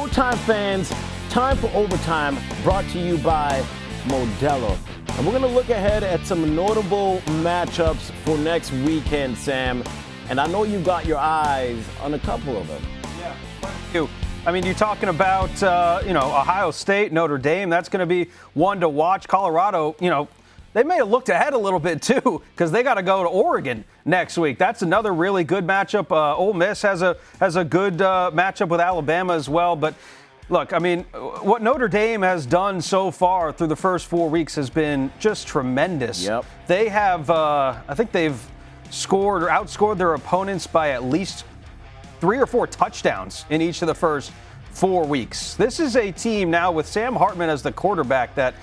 Showtime fans, time for overtime, brought to you by Modelo. And we're going to look ahead at some notable matchups for next weekend, Sam. And I know you've got your eyes on a couple of them. Yeah, thank you. I mean, you're talking about, Ohio State, Notre Dame. That's going to be one to watch. Colorado, they may have looked ahead a little bit, too, because they got to go to Oregon next week. That's another really good matchup. Ole Miss has a good matchup with Alabama as well. But, look, I mean, what Notre Dame has done so far through the first 4 weeks has been just tremendous. Yep. They have, I think they've scored or outscored their opponents by at least 3 or 4 touchdowns in each of the first 4 weeks. This is a team now with Sam Hartman as the quarterback that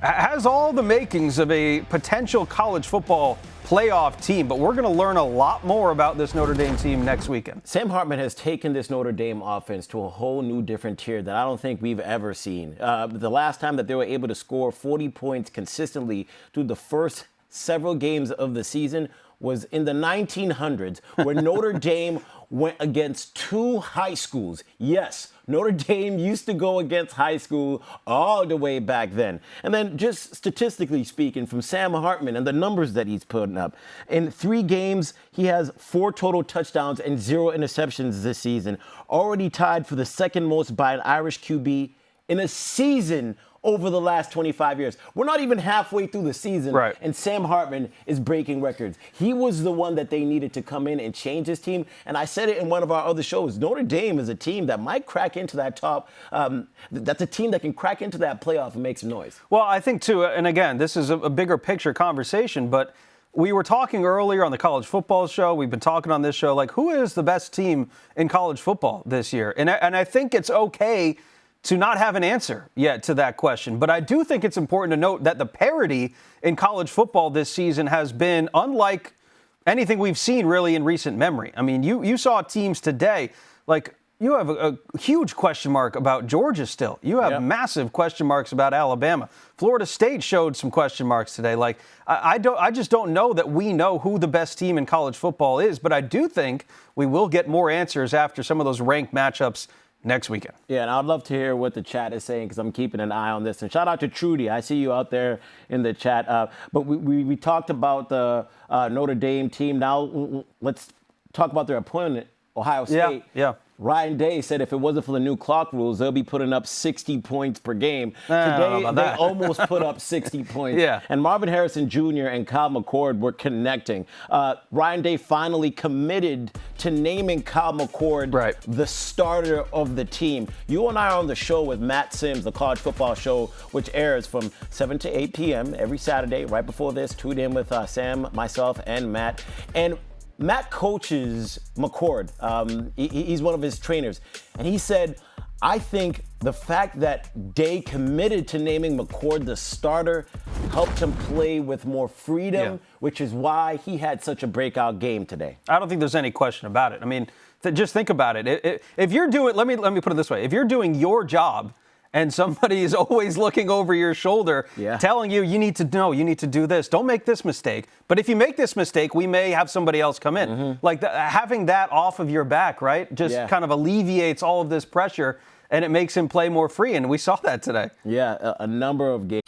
has all the makings of a potential college football playoff team, but we're going to learn a lot more about this Notre Dame team next weekend. Sam Hartman has taken this Notre Dame offense to a whole new different tier that I don't think we've ever seen. The last time that they were able to score 40 points consistently through the first several games of the season was in the 1900s, where Notre Dame went against 2 high schools. Yes, Notre Dame used to go against high school all the way back then. And then just statistically speaking, from Sam Hartman and the numbers that he's putting up, in 3 games, he has 4 total touchdowns and 0 interceptions this season, already tied for the second most by an Irish QB in a season over the last 25 years. We're not even halfway through the season, right, and Sam Hartman is breaking records. He was the one that they needed to come in and change his team. And I said it in one of our other shows, Notre Dame is a team that might crack into that top. That's a team that can crack into that playoff and make some noise. Well, I think, too, and again, this is a bigger picture conversation, but we were talking earlier on the college football show. We've been talking on this show, like, who is the best team in college football this year? And I think it's okay to not have an answer yet to that question. But I do think it's important to note that the parity in college football this season has been unlike anything we've seen really in recent memory. I mean, you saw teams today, like, you have a huge question mark about Georgia still. You have massive question marks about Alabama. Florida State showed some question marks today. Like, I just don't know that we know who the best team in college football is, but I do think we will get more answers after some of those ranked matchups next weekend. Yeah, and I'd love to hear what the chat is saying because I'm keeping an eye on this. And shout out to Trudy. I see you out there in the chat. But we talked about the Notre Dame team. Now let's talk about their opponent, Ohio State. Yeah. Ryan Day said if it wasn't for the new clock rules, they'll be putting up 60 points per game. Today, they almost put up 60 points. Yeah. And Marvin Harrison Jr. and Kyle McCord were connecting. Ryan Day finally committed to naming Kyle McCord the starter of the team. You and I are on the show with Matt Sims, the college football show, which airs from 7 to 8 p.m. every Saturday. Right before this, tune in with Sam, myself, and Matt. And Matt coaches McCord. He's one of his trainers. And he said, I think the fact that Day committed to naming McCord the starter helped him play with more freedom, which is why he had such a breakout game today. I don't think there's any question about it. I mean, just think about it. If you're doing, let me put it this way. If you're doing your job and somebody is always looking over your shoulder, telling you need to know, you need to do this, don't make this mistake. But if you make this mistake, we may have somebody else come in. Like having that off of your back, right, just kind of alleviates all of this pressure, and it makes him play more free. And we saw that today. Yeah, a number of games.